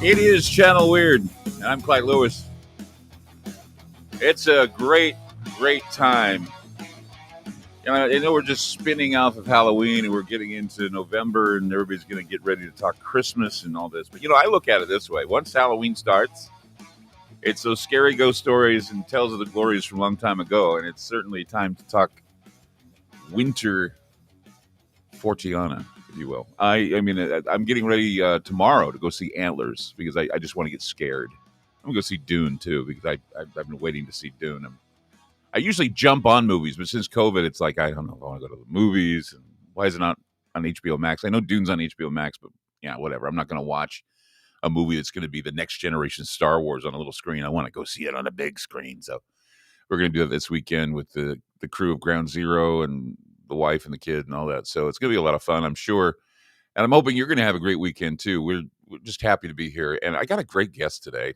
It is Channel Weird, and I'm Clyde Lewis. It's a great time. I know we're just spinning off of Halloween, and we're getting into November, and everybody's going to get ready to talk Christmas and all this. But I look at it this way: once Halloween starts, it's those scary ghost stories and tales of the glories from a long time ago, and it's certainly time to talk winter fortiana, if you will. I'm getting ready tomorrow to go see Antlers because I just want to get scared. I'm gonna go see Dune too because I've been waiting to see Dune. I usually jump on movies, but since COVID, it's like I don't know if I want to go to the movies. And why is it not on HBO Max? I know Dune's on HBO Max, but yeah, whatever. I'm not gonna watch a movie that's going to be the next generation Star Wars on a little screen. I want to go see it on a big screen. So we're going to do it this weekend with the crew of Ground Zero and the wife and the kid and all that. So it's going to be a lot of fun, I'm sure. And I'm hoping you're going to have a great weekend too. We're just happy to be here. And I got a great guest today.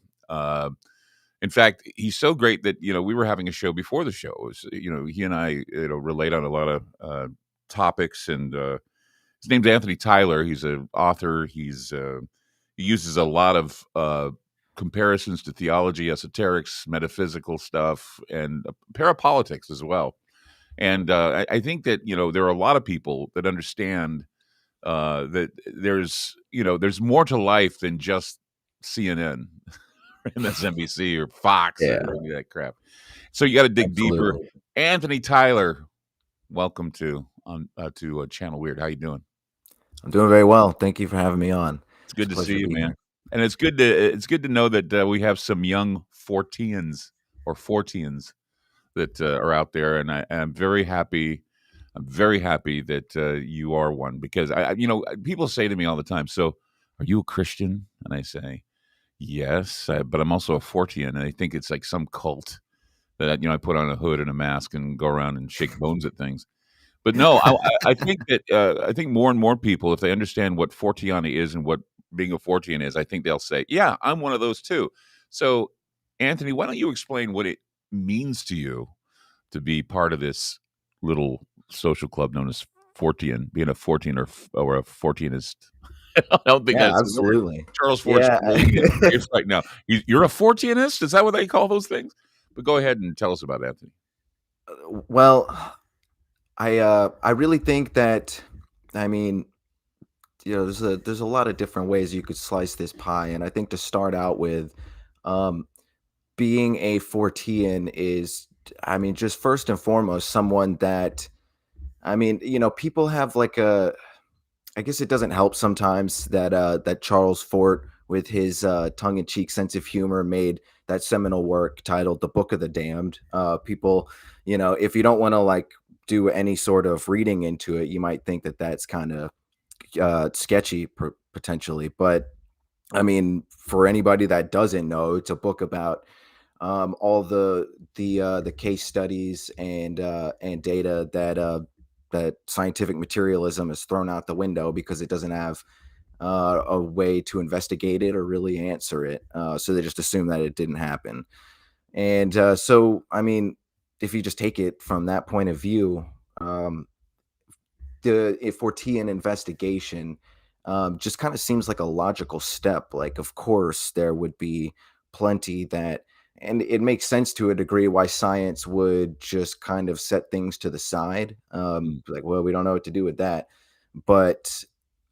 In fact, he's so great that, we were having a show before the show. It was, he and I, relate on a lot of topics. And his name's Anthony Tyler. He's an author. He uses a lot of comparisons to theology, esoterics, metaphysical stuff, and parapolitics as well. And I think that there are a lot of people that understand that there's more to life than just CNN, MSNBC, or Fox, Yeah, or any of that crap. So you got to dig deeper. absolutely. Anthony Tyler, welcome to Channel Weird. How you doing? I'm doing very well. Thank you for having me on. It's It's good a to pleasure see to you, be man. here. And it's good to know that we have some young Forteans or Forteans that are out there, and I'm very happy. I'm very happy that you are one because people say to me all the time, "So, are you a Christian?" And I say, "Yes, but I'm also a Fortean," and I think it's like some cult that I put on a hood and a mask and go around and shake bones at things. But no, I think that I think more and more people, if they understand what Fortiana is and what being a Fortean is, I think they'll say, "Yeah, I'm one of those too." So, Anthony, why don't you explain what it means to you to be part of this little social club known as Fortean, being a Fortean or a Forteanist? I don't think Yeah, that's the word. absolutely. Charles Ford's Yeah. rolling in his grave right now. You're a Forteanist? Is that what they call those things? But go ahead and tell us about Anthony. Well, I really think that I mean, there's a lot of different ways you could slice this pie, and I think to start out with, um, being a Fortean is, just first and foremost, someone that people have like a I guess it doesn't help sometimes that that Charles Fort, with his tongue-in-cheek sense of humor, made that seminal work titled "The Book of the Damned." People, if you don't want to like do any sort of reading into it, you might think that that's kind of sketchy potentially. But for anybody that doesn't know, it's a book about all the case studies and data that scientific materialism is thrown out the window because it doesn't have a way to investigate it or really answer it. So they just assume that it didn't happen. And if you just take it from that point of view, um, the Fortean investigation just kind of seems like a logical step. Like, of course, there would be plenty that, and it makes sense to a degree why science would just kind of set things to the side. Mm. Like, well, we don't know what to do with that. But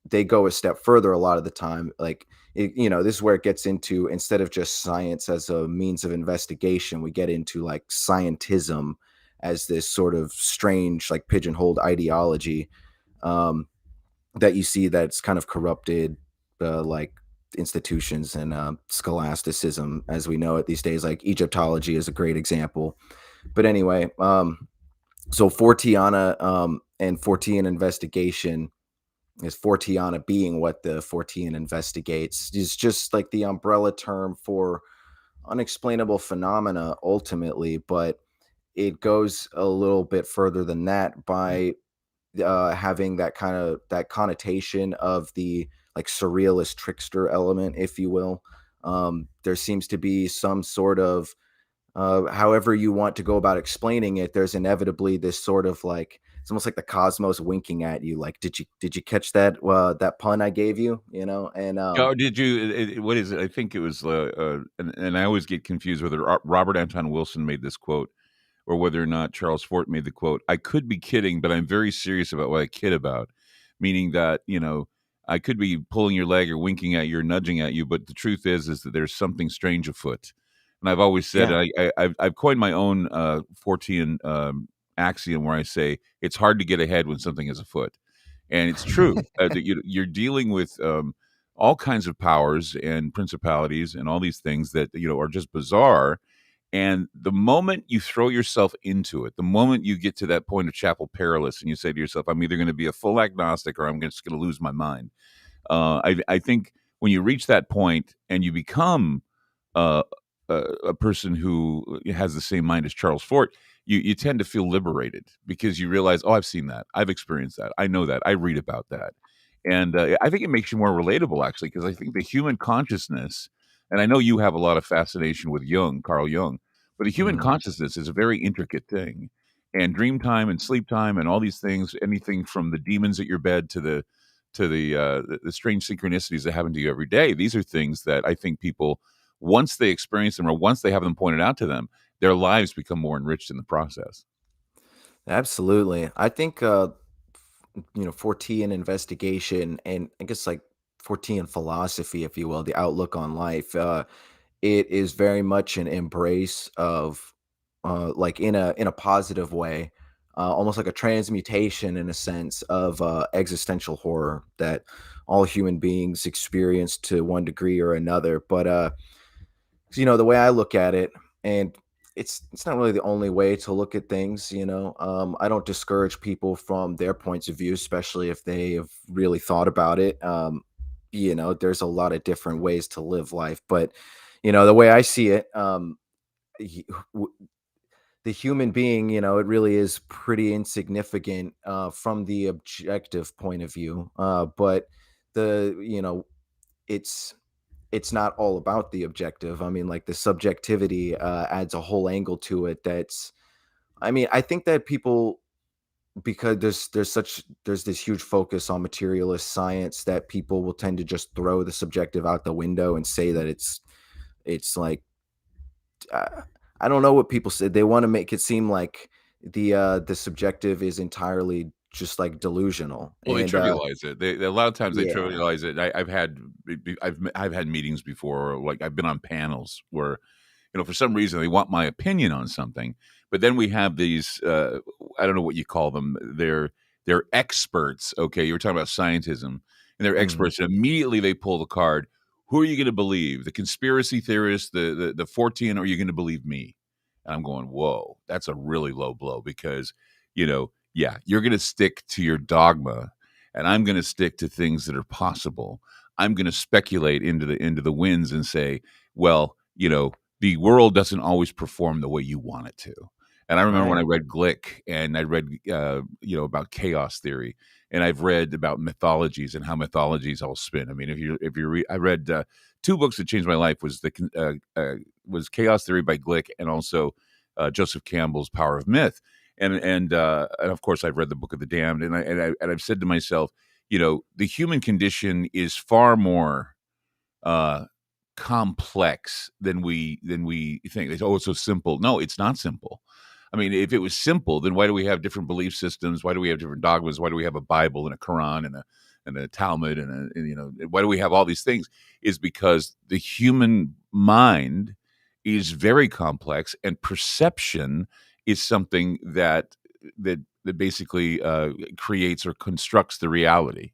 they go a step further a lot of the time. Like, this is where it gets into, instead of just science as a means of investigation, we get into like scientism as this sort of strange, like pigeonholed ideology um, that you see that's kind of corrupted like institutions and scholasticism as we know it these days. Like Egyptology is a great example. But anyway, so Fortiana and Fortean investigation is Fortiana being what the Fortean investigates is just like the umbrella term for unexplainable phenomena ultimately, but it goes a little bit further than that by having that connotation of the like surrealist trickster element, if you will. There seems to be some sort of however you want to go about explaining it, there's inevitably this sort of like it's almost like the cosmos winking at you. Like, did you catch that pun I gave you? You know, and Oh, did you? What is it? I think it was, and I always get confused whether Robert Anton Wilson made this quote or whether or not Charles Fort made the quote. I could be kidding, but I'm very serious about what I kid about, meaning that, I could be pulling your leg or winking at you or nudging at you, but the truth is that there's something strange afoot. And I've always said, yeah, I've coined my own Fortean axiom where I say it's hard to get ahead when something is afoot, and it's true that you're dealing with all kinds of powers and principalities and all these things that are just bizarre. And the moment you throw yourself into it, the moment you get to that point of chapel perilous, and you say to yourself, "I'm either going to be a full agnostic or I'm just going to lose my mind." I think when you reach that point and you become uh, a person who has the same mind as Charles Fort, you tend to feel liberated because you realize, oh, I've seen that, I've experienced that, I know that, I read about that, and I think it makes you more relatable actually because I think the human consciousness, and I know you have a lot of fascination with Jung, Carl Jung, but the human mhm. consciousness is a very intricate thing, and dream time and sleep time and all these things, anything from the demons at your bed to the strange synchronicities that happen to you every day. These are things that I think people, once they experience them or once they have them pointed out to them, their lives become more enriched in the process. Absolutely. I think Fortean investigation and I guess like Fortean philosophy, if you will, the outlook on life. It is very much an embrace of like in a positive way, almost like a transmutation in a sense of existential horror that all human beings experience to one degree or another. But the way I look at it, and it's not really the only way to look at things. I don't discourage people from their points of view, especially if they have really thought about it. There's a lot of different ways to live life, but the way I see it, he- w- the human being, it really is pretty insignificant from the objective point of view. But the it's it's not all about the objective. I mean, like the subjectivity adds a whole angle to it. I think that people, because there's this huge focus on materialist science, that people will tend to just throw the subjective out the window and say that it's like uh, I don't know what people said. They want to make it seem like the subjective is entirely just like delusional. Well, they And trivialize it. A lot of times they yeah. trivialize it. I've had meetings before, or like I've been on panels where, for some reason they want my opinion on something, but then we have these, I don't know what you call them. They're experts. Okay, you were talking about scientism, and they're Mhm. experts. And immediately they pull the card. Who are you going to believe? The conspiracy theorist, the Fortean, or are you going to believe me? And I'm going, whoa, that's a really low blow because, yeah, you're going to stick to your dogma, and I'm going to stick to things that are possible. I'm going to speculate into the winds and say, well, the world doesn't always perform the way you want it to. And I remember when Right. I read Glick and I read, about chaos theory, and I've read about mythologies and how mythologies all spin. I mean, I read two books that changed my life was Chaos Theory by Glick and also Joseph Campbell's Power of Myth. And of course I've read the Book of the Damned, and I've said to myself, the human condition is far more uh, complex than we think. Oh, it's so simple. No, it's not simple. I mean, if it was simple, then why do we have different belief systems? Why do we have different dogmas? Why do we have a Bible and a Quran and a Talmud why do we have all these things? Is because the human mind is very complex, and perception is something that basically creates or constructs the reality.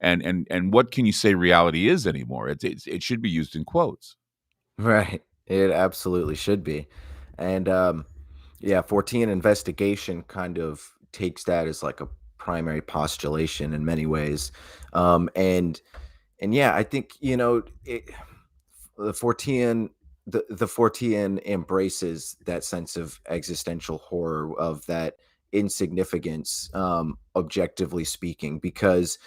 And what can you say reality is anymore? It should be used in quotes. Right. It absolutely should be. And yeah, 14 investigation kind of takes that as like a primary postulation in many ways. And yeah, I think, the 14 the 14 embraces that sense of existential horror, of that insignificance, objectively speaking, because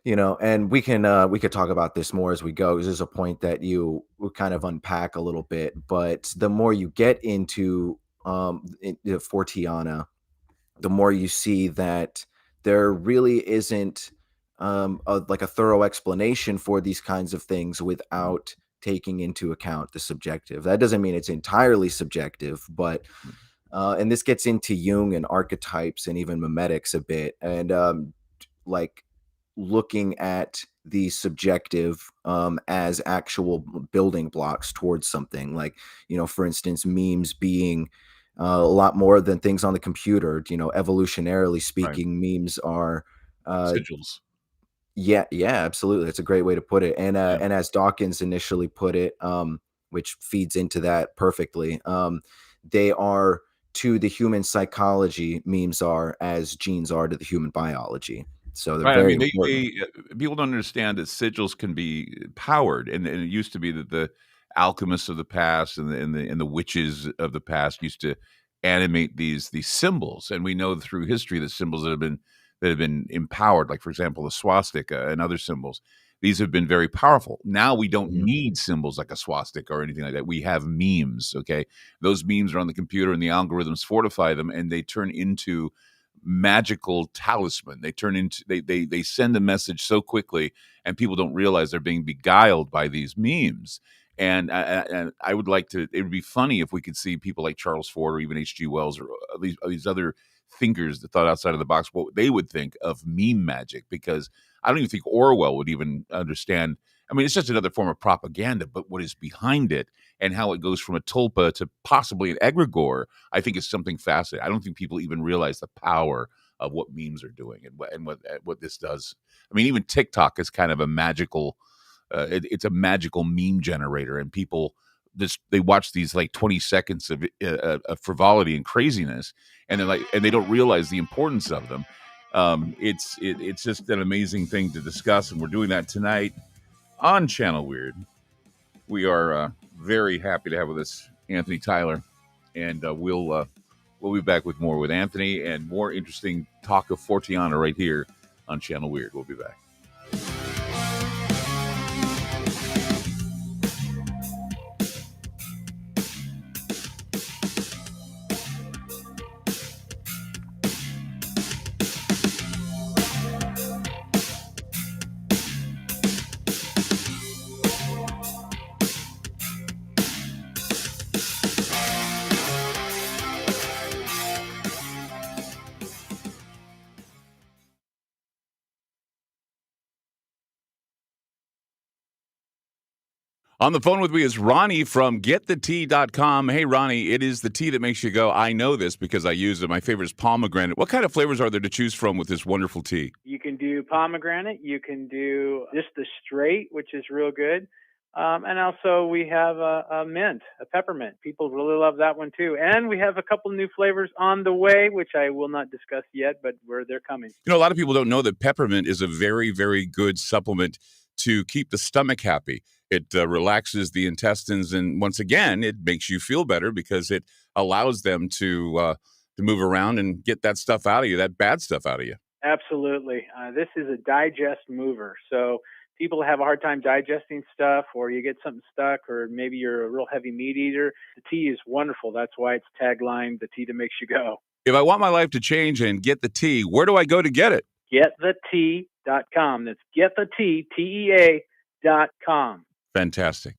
and we could talk about this more as we go. 'Cause there's a point that you would kind of unpack a little bit, but the more you get into the Fortiana, the more you see that there really isn't like a thorough explanation for these kinds of things without taking into account the subjective. That doesn't mean it's entirely subjective, but and this gets into Jung and archetypes and even memetics a bit, and like looking at the subjective as actual building blocks towards something. Like, for instance, memes being a lot more than things on the computer. Evolutionarily Right. speaking, memes are uh, Sigils. yeah, yeah, absolutely. That's a great way to put it. Yeah. And as Dawkins initially put it, which feeds into that perfectly, they are to the human psychology, memes are as genes are to the human biology. So they're Right. I very mean, important. people don't understand that sigils can be powered, and it used to be that the alchemists of the past and the witches of the past used to animate these symbols, and we know through history that symbols that have been empowered, like for example the swastika and other symbols. These have been very powerful. Now we don't Mhm. need symbols like a swastika or anything like that. We have memes. Okay, those memes are on the computer, and the algorithms fortify them, and they turn into magical talisman. They turn into they send a message so quickly, and people don't realize they're being beguiled by these memes. And I would like to. It would be funny if we could see people like Charles Ford or even H.G. Wells or these other thinkers that thought outside of the box what they would think of meme magic, because I don't even think Orwell would even understand. I mean, it's just another form of propaganda, but what is behind it and how it goes from a tulpa to possibly an egregore, I think is something fascinating. I don't think people even realize the power of what memes are doing and what this does. I mean, even TikTok is kind of a magical. It's a magical meme generator, and people they watch these like 20 seconds of frivolity and craziness, and they don't realize the importance of them. It's just an amazing thing to discuss, and we're doing that tonight on Channel Weird. We are very happy to have with us Anthony Tyler, and we'll be back with more with Anthony and more interesting talk of Fortiana right here on Channel Weird. We'll be back. On the phone with me is Ronnie from getthetea.com. Hey, Ronnie, it is the tea that makes you go, I know this because I use it. My favorite is pomegranate. What kind of flavors are there to choose from with this wonderful tea? You can do pomegranate. You can do just the straight, which is real good. And also we have a mint, a peppermint. People really love that one too. And we have a couple new flavors on the way, which I will not discuss yet, but they're coming. A lot of people don't know that peppermint is a very, very good supplement to keep the stomach happy. It relaxes the intestines, and once again, it makes you feel better because it allows them to move around and get that stuff out of you, that bad stuff out of you. Absolutely. This is a digest mover. So people have a hard time digesting stuff, or you get something stuck, or maybe you're a real heavy meat eater. The tea is wonderful. That's why it's tagline, the tea that makes you go. If I want my life to change and get the tea, where do I go to get it? Getthetea.com. That's getthetea, TEA.com. Fantastic.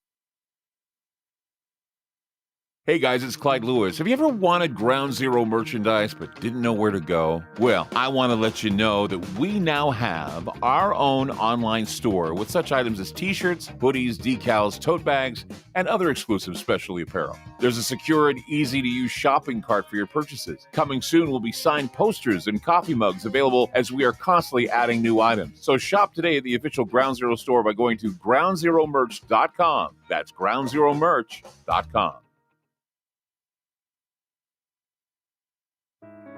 Hey guys, it's Clyde Lewis. Have you ever wanted Ground Zero merchandise but didn't know where to go? Well, I want to let you know that we now have our own online store with such items as t-shirts, hoodies, decals, tote bags, and other exclusive specialty apparel. There's a secure and easy-to-use shopping cart for your purchases. Coming soon will be signed posters and coffee mugs available as we are constantly adding new items. So shop today at the official Ground Zero store by going to groundzeromerch.com. That's groundzeromerch.com.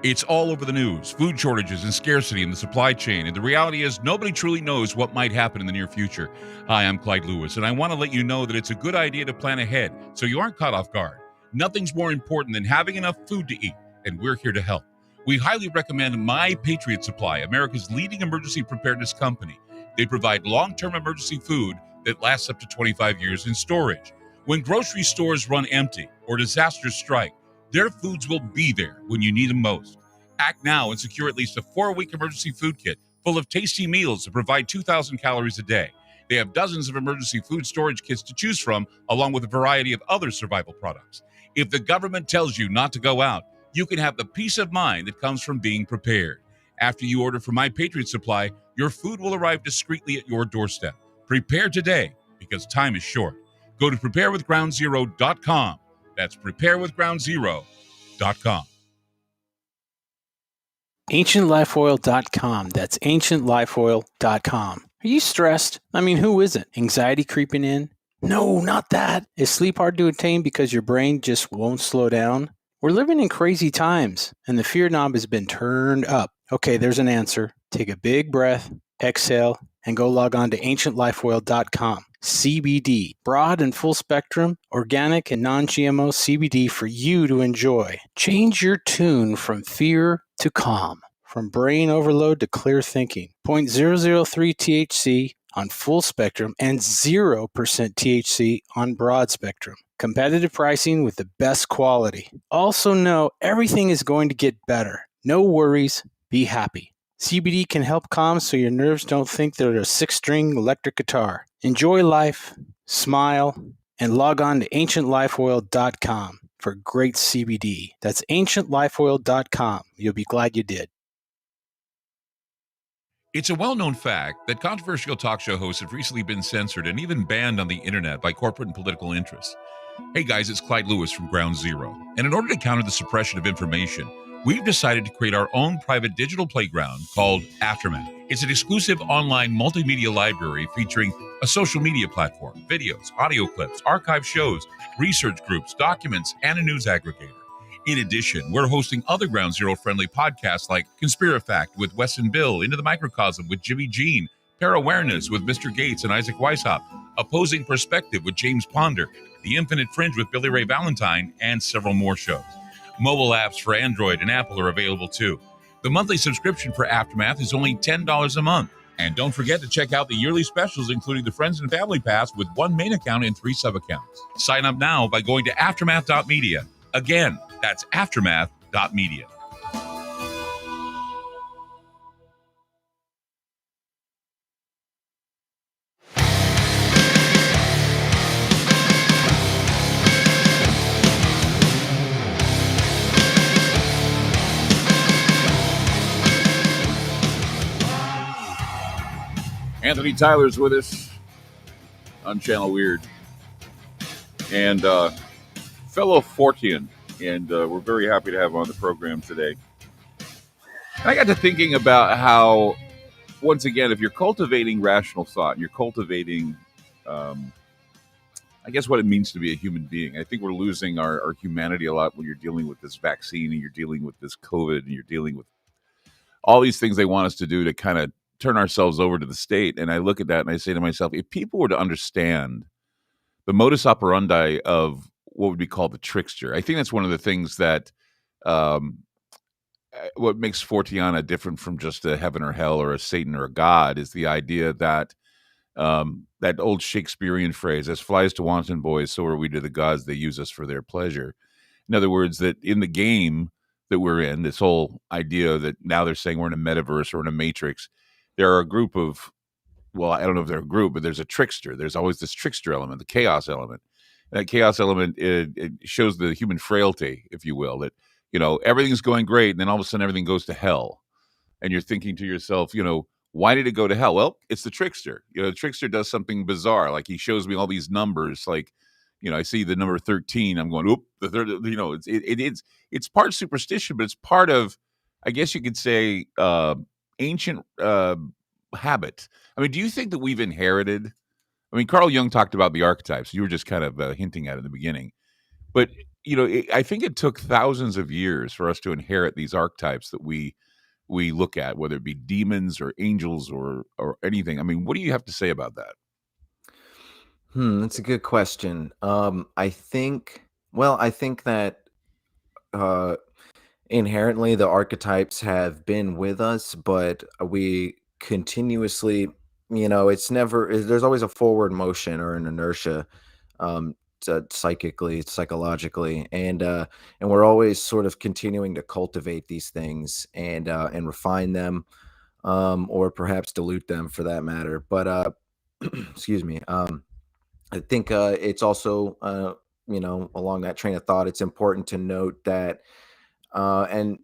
It's all over the news, food shortages and scarcity in the supply chain, and the reality is nobody truly knows what might happen in the near future. Hi, I'm Clyde Lewis, and I want to let you know that it's a good idea to plan ahead so you aren't caught off guard. Nothing's more important than having enough food to eat, and we're here to help. We highly recommend My Patriot Supply, America's leading emergency preparedness company. They provide long-term emergency food that lasts up to 25 years in storage. When grocery stores run empty or disasters strike, their foods will be there when you need them most. Act now and secure at least a 4-week emergency food kit full of tasty meals to provide 2,000 calories a day. They have dozens of emergency food storage kits to choose from, along with a variety of other survival products. If the government tells you not to go out, you can have the peace of mind that comes from being prepared. After you order from My Patriot Supply, your food will arrive discreetly at your doorstep. Prepare today, because time is short. Go to preparewithgroundzero.com. That's preparewithgroundzero.com. AncientLifeOil.com. That's AncientLifeOil.com. Are you stressed? I mean, who isn't? Anxiety creeping in? No, not that. Is sleep hard to attain because your brain just won't slow down? We're living in crazy times, and the fear knob has been turned up. Okay, there's an answer. Take a big breath, exhale, and go log on to AncientLifeOil.com. CBD, broad and full spectrum, organic and non-GMO CBD for you to enjoy. Change your tune from fear to calm, from brain overload to clear thinking. 0.003 THC on full spectrum and 0% THC on broad spectrum. Competitive pricing with the best quality. Also know everything is going to get better. No worries, be happy. CBD can help calm so your nerves don't think they're a 6-string electric guitar. Enjoy life, smile, and log on to AncientLifeOil.com for great CBD. That's AncientLifeOil.com. You'll be glad you did. It's a well-known fact that controversial talk show hosts have recently been censored and even banned on the internet by corporate and political interests. Hey guys, it's Clyde Lewis from Ground Zero. And in order to counter the suppression of information, we've decided to create our own private digital playground called Aftermath. It's an exclusive online multimedia library featuring a social media platform, videos, audio clips, archive shows, research groups, documents, and a news aggregator. In addition, we're hosting other Ground Zero friendly podcasts like Conspirafact with Wes and Bill, Into the Microcosm with Jimmy Jean, Pair Awareness with Mr. Gates and Isaac Weishaupt, Opposing Perspective with James Ponder, The Infinite Fringe with Billy Ray Valentine, and several more shows. Mobile apps for Android and Apple are available too. The monthly subscription for Aftermath is only $10 a month. And don't forget to check out the yearly specials, including the Friends and Family Pass with one main account and 3 sub-accounts. Sign up now by going to aftermath.media. Again, that's aftermath.media. Anthony Tyler's with us on Channel Weird, and fellow Fortian, and we're very happy to have him on the program today. And I got to thinking about how, once again, if you're cultivating rational thought, you're cultivating, I guess, what it means to be a human being. I think we're losing our humanity a lot when you're dealing with this vaccine and you're dealing with this COVID and you're dealing with all these things they want us to do to kind of turn ourselves over to the state. And I look at that and I say to myself, if people were to understand the modus operandi of what would be called the trickster, I think that's one of the things that what makes Fortiana different from just a heaven or hell or a Satan or a God is the idea that that old Shakespearean phrase, as flies to wanton boys, so are we to the gods, they use us for their pleasure. In other words, that in the game that we're in, this whole idea that now they're saying we're in a metaverse or in a matrix, there are a group of, well, I don't know if they're a group, but there's a trickster. There's always this trickster element, the chaos element. And that chaos element, it shows the human frailty, if you will, that, you know, everything's going great, and then all of a sudden everything goes to hell. And you're thinking to yourself, you know, why did it go to hell? Well, it's the trickster. You know, the trickster does something bizarre. Like he shows me all these numbers. Like, you know, I see the number 13. I'm going, oop, the third. You know, it's part superstition, but it's part of, I guess you could say, ancient habit. I mean, do you think that we've inherited? I mean, Carl Jung talked about the archetypes. You were just kind of hinting at it in the beginning, but you know, I think it took thousands of years for us to inherit these archetypes that we look at, whether it be demons or angels or anything. I mean, what do you have to say about that? That's a good question. I think that inherently the archetypes have been with us, but we continuously, you know, there's always a forward motion or an inertia. psychically, psychologically, and we're always sort of continuing to cultivate these things and refine them, or perhaps dilute them for that matter. But excuse me. I think it's also along that train of thought, it's important to note that and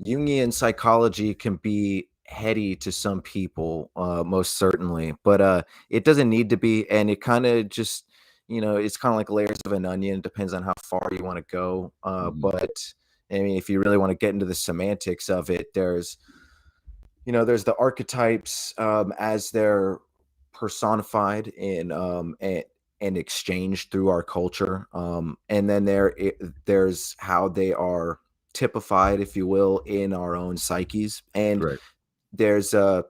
Jungian psychology can be heady to some people, most certainly, but it doesn't need to be, and it kind of just it's kind of like layers of an onion. Depends on how far you want to go. Mhm. But I mean, if you really want to get into the semantics of it, there's the archetypes, as they're personified and exchanged through our culture, and then there's how they are typified, if you will, in our own psyches. And Right. there's a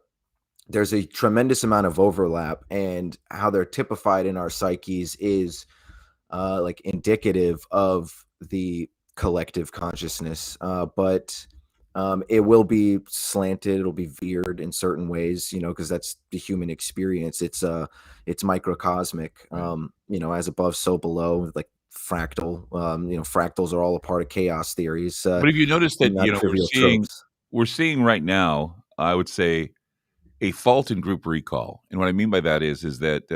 there's a tremendous amount of overlap, and how they're typified in our psyches is like indicative of the collective consciousness, but it will be slanted, it'll be veered in certain ways, because that's the human experience. It's microcosmic, Right. as above, so below, like fractal. Fractals are all a part of chaos theories, But if you notice that, not trivial tropes. we're seeing right now, I would say, a fault in group recall. And what I mean by that is that,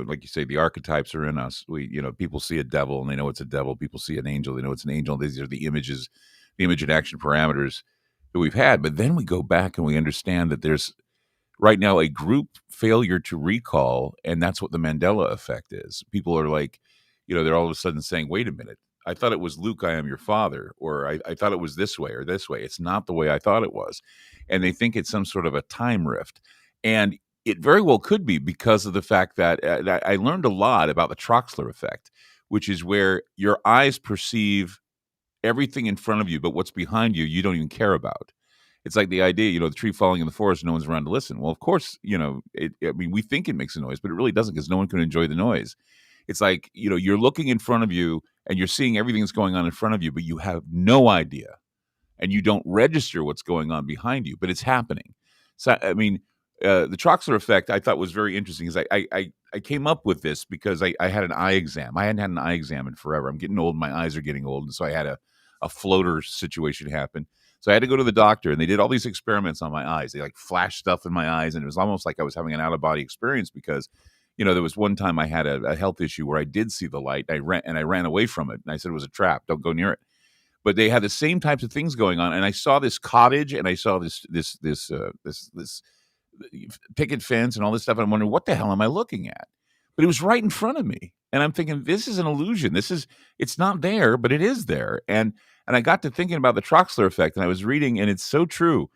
like you say, the archetypes are in us. People see a devil and they know it's a devil. People see an angel, they know it's an angel. These are the images, the image and action parameters that we've had. But then we go back and we understand that there's right now a group failure to recall, and that's what the Mandela effect is. People are like, they're all of a sudden saying, wait a minute, I thought it was Luke, I am your father, or I thought it was this way or this way. It's not the way I thought it was. And they think it's some sort of a time rift. And it very well could be, because of the fact that I learned a lot about the Troxler effect, which is where your eyes perceive everything in front of you, but what's behind you, you don't even care about. It's like the idea, the tree falling in the forest, no one's around to listen. Well, of course, I mean, we think it makes a noise, but it really doesn't, because no one can enjoy the noise. It's like, you're looking in front of you and you're seeing everything that's going on in front of you, but you have no idea and you don't register what's going on behind you, but it's happening. So, I mean, the Troxler effect I thought was very interesting, because I came up with this because I had an eye exam. I hadn't had an eye exam in forever. I'm getting old. My eyes are getting old. And so I had a floater situation happen. So I had to go to the doctor, and they did all these experiments on my eyes. They like flashed stuff in my eyes, and it was almost like I was having an out of body experience, because, there was one time I had a health issue where I did see the light. I ran away from it, and I said it was a trap. Don't go near it. But they had the same types of things going on, and I saw this cottage, and I saw this picket fence and all this stuff, and I'm wondering, what the hell am I looking at? But it was right in front of me, and I'm thinking, this is an illusion. It's not there, but it is there. And I got to thinking about the Troxler effect, and I was reading, and it's so true.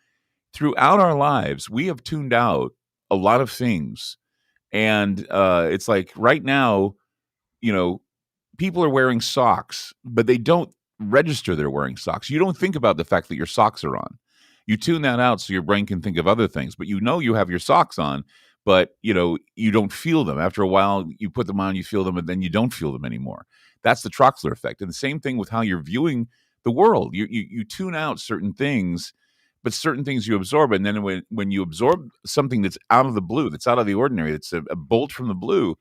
Throughout our lives, we have tuned out a lot of things, and it's like right now, you know, people are wearing socks, but they don't register they're wearing socks. You don't think about the fact that your socks are on. You tune that out so your brain can think of other things, but you have your socks on, but you don't feel them. After a while, you put them on, you feel them, and then you don't feel them anymore. That's the Troxler effect. And the same thing with how you're viewing the world. You tune out certain things, but certain things you absorb. And then when you absorb something that's out of the blue, that's out of the ordinary, that's a bolt from the blue,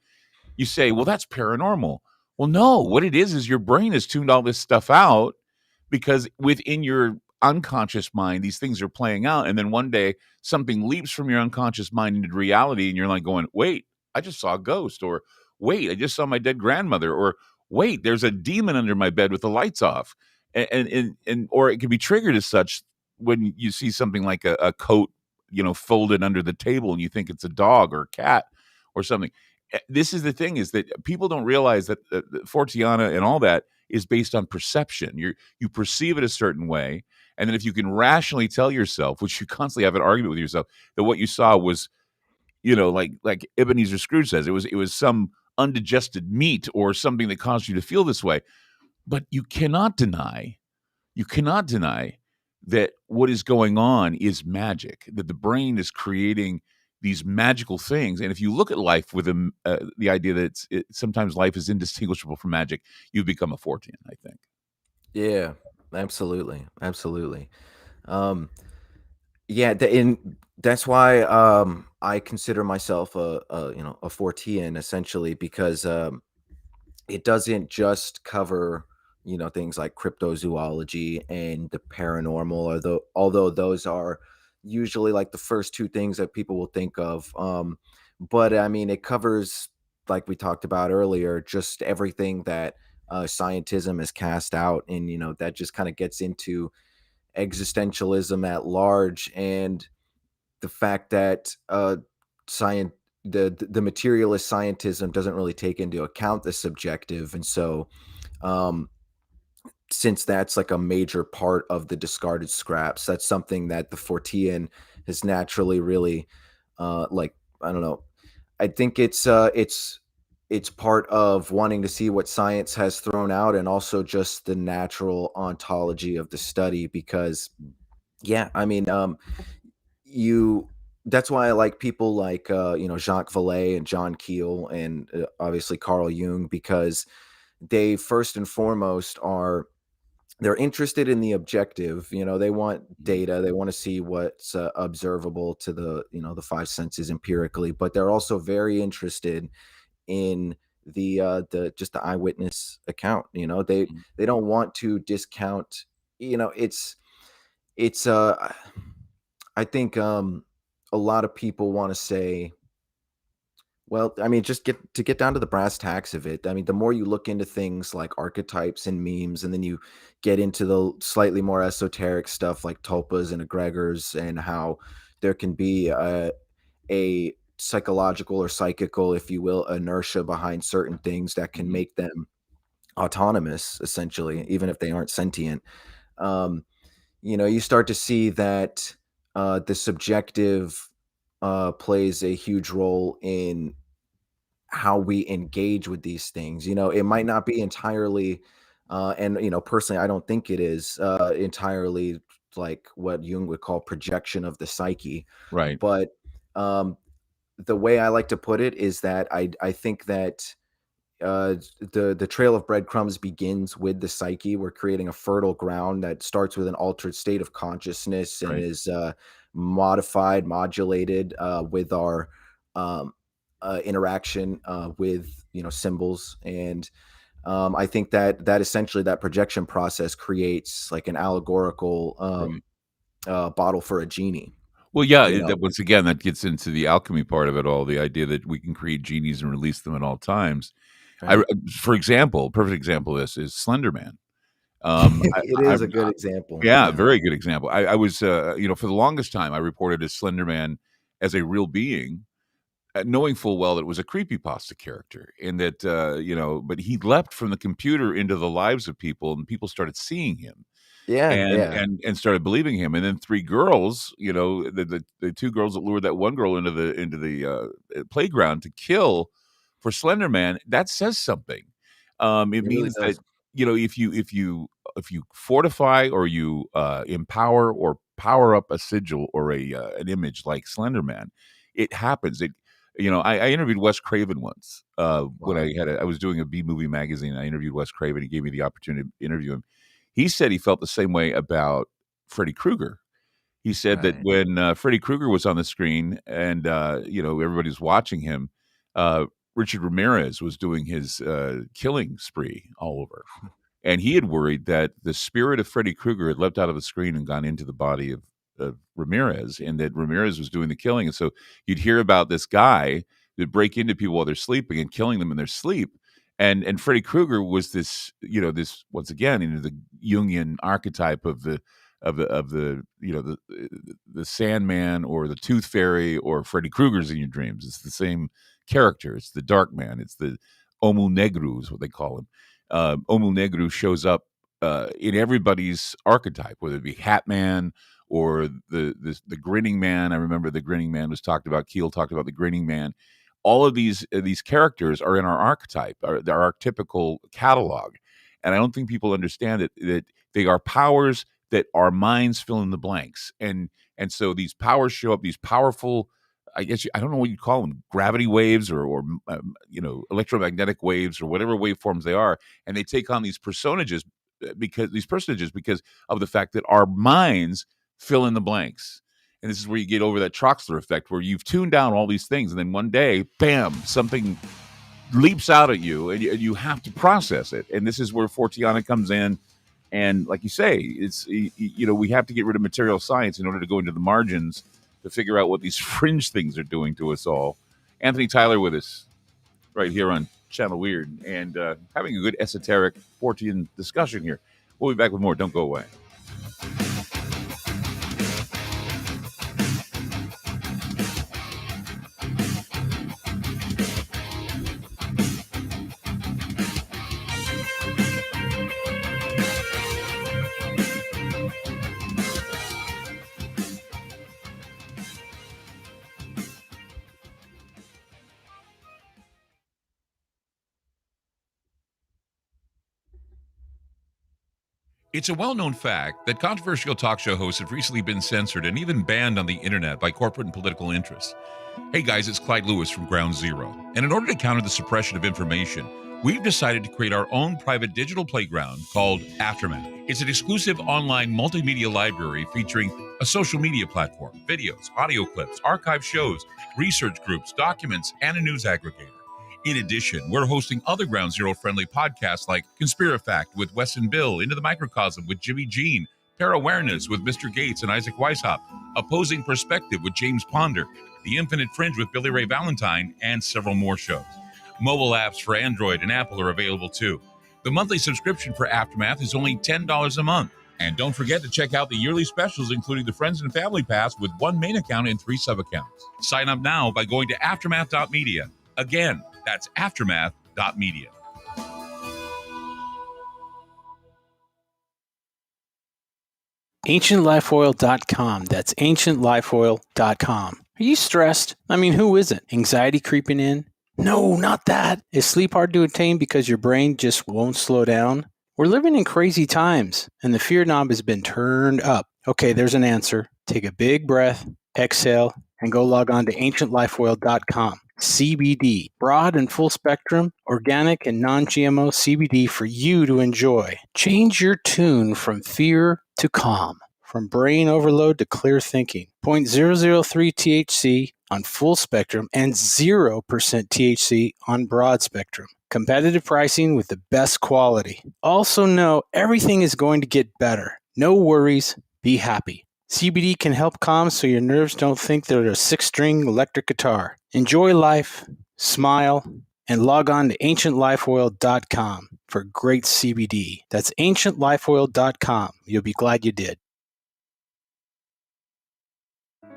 you say, well, that's paranormal. Well, no, what it is your brain has tuned all this stuff out, because within your unconscious mind, these things are playing out. And then one day something leaps from your unconscious mind into reality, and you're like going, wait, I just saw a ghost, or wait, I just saw my dead grandmother, or wait, there's a demon under my bed with the lights off. And or it can be triggered as such when you see something like a coat, folded under the table, and you think it's a dog or a cat or something. This is the thing, is that people don't realize that the fortiana and all that is based on perception. You perceive it a certain way, and then if you can rationally tell yourself, which you constantly have an argument with yourself, that what you saw was, like Ebenezer Scrooge says, it was some undigested meat or something that caused you to feel this way. But you cannot deny that what is going on is magic, that the brain is creating these magical things. And if you look at life with the idea that sometimes life is indistinguishable from magic, you become a Fortean, I think. Yeah, absolutely, absolutely. Um, yeah, and that's why I consider myself a Fortean, essentially, because it doesn't just cover, things like cryptozoology and the paranormal, although those are usually like the first two things that people will think of. But I mean, it covers, like we talked about earlier, just everything that scientism has cast out, and that just kind of gets into existentialism at large, and the fact that science the materialist scientism doesn't really take into account the subjective. And so um since that's like a major part of the discarded scraps, that's something that the fortean has naturally really like, I don't know, I think it's part of wanting to see what science has thrown out, and also just the natural ontology of the study. Because yeah, I mean, you that's why I like people like Jacques Vallée and John Keel, and obviously Carl Jung, because they first and foremost are they're interested in the objective. They want data, they want to see what's observable to the five senses empirically, but they're also very interested in the just the eyewitness account. They don't want to discount. It's I think a lot of people want to say, well, I mean, just get down to the brass tacks of it. I mean, the more you look into things like archetypes and memes, and then you get into the slightly more esoteric stuff like tulpas and egregors, and how there can be a psychological or psychical, if you will, inertia behind certain things that can make them autonomous, essentially, even if they aren't sentient. Um, you start to see that the subjective plays a huge role in how we engage with these things. It might not be entirely, and personally, I don't think it is entirely like what Jung would call projection of the psyche. Right. But um, the way I like to put it is that I think that the trail of breadcrumbs begins with the psyche. We're creating a fertile ground that starts with an altered state of consciousness, and Right. is modified, modulated with our um, interaction with symbols. And I think that essentially that projection process creates like an allegorical Right. bottle for a genie. Well, yeah, You know, that once again, that gets into the alchemy part of it all, the idea that we can create genies and release them at all times. right? For example, a perfect example of this is Slender Man. It I is a good example. Yeah, Yeah. very good example. I was, for the longest time, I reported as Slender Man as a real being, knowing full well that it was a creepypasta character, and that, but he leapt from the computer into the lives of people, and people started seeing him Yeah. and Yeah. and started believing him. And then three girls, the two girls that lured that one girl into the playground to kill for Slender Man, that says something. It It really means that does. if you fortify, or you empower or power up a sigil or an image like Slender Man, it happens. I interviewed Wes Craven once when Wow. I was doing a B movie magazine. I interviewed Wes Craven. He gave me the opportunity to interview him. He said he felt the same way about Freddy Krueger. He said that Right. when Freddy Krueger was on the screen, and everybody's watching him, uh, Richard Ramirez was doing his killing spree all over, and he had worried that the spirit of Freddy Krueger had leapt out of the screen and gone into the body of Ramirez, and that Ramirez was doing the killing. And so you'd hear about this guy that break into people while they're sleeping and killing them in their sleep. And Freddy Krueger was this once again the Jungian archetype of the Sandman or the Tooth Fairy or Freddy Krueger's in your dreams. It's the same character. It's the Dark Man. It's the Homo Negru is what they call him. Homo Negru shows up in everybody's archetype, whether it be Hat Man or the Grinning Man. I remember the Grinning Man was talked about. Keel talked about the Grinning Man. All of these characters are in our archetype, our archetypical catalog, and I don't think people understand that they are powers that our minds fill in the blanks, and so these powers show up, these powerful. I guess I don't know what you call them, gravity waves or electromagnetic waves or whatever waveforms they are, and they take on these personages because of the fact that our minds fill in the blanks. And this is where you get over that Troxler effect, where you've tuned down all these things, and then one day, bam, something leaps out at you, and you have to process it. And this is where Fortiana comes in. And like you say, it's we have to get rid of material science in order to go into the margins to figure out what these fringe things are doing to us all. Anthony Tyler with us right here on Channel Weird, and having a good esoteric Fortean discussion here. We'll be back with more. Don't go away. It's a well-known fact that controversial talk show hosts have recently been censored and even banned on the internet by corporate and political interests. Hey guys, it's Clyde Lewis from Ground Zero. And in order to counter the suppression of information, we've decided to create our own private digital playground called Aftermath. It's an exclusive online multimedia library featuring a social media platform, videos, audio clips, archive shows, research groups, documents, and a news aggregator. In addition, we're hosting other Ground Zero friendly podcasts like Conspirafact with Wes and Bill, Into the Microcosm with Jimmy Jean, Pair Awareness with Mr. Gates and Isaac Weishaupt, Opposing Perspective with James Ponder, The Infinite Fringe with Billy Ray Valentine, and several more shows. Mobile apps for Android and Apple are available too. The monthly subscription for Aftermath is only $10 a month. And don't forget to check out the yearly specials, including the Friends and Family Pass with one main account and 3 sub-accounts. Sign up now by going to aftermath.media. Again, that's aftermath.media. AncientLifeOil.com. That's AncientLifeOil.com. Are you stressed? I mean, who isn't? Anxiety creeping in? No, not that. Is sleep hard to attain because your brain just won't slow down? We're living in crazy times, and the fear knob has been turned up. Okay, there's an answer. Take a big breath, exhale, and go log on to AncientLifeOil.com. CBD, broad and full spectrum, organic and non-GMO CBD for you to enjoy. Change your tune from fear to calm, from brain overload to clear thinking. 0.003 THC on full spectrum and 0% THC on broad spectrum. Competitive pricing with the best quality. Also know everything is going to get better. No worries, be happy. CBD can help calm so your nerves don't think they're a 6-string electric guitar. Enjoy life, smile, and log on to AncientLifeOil.com for great CBD. That's AncientLifeOil.com. You'll be glad you did.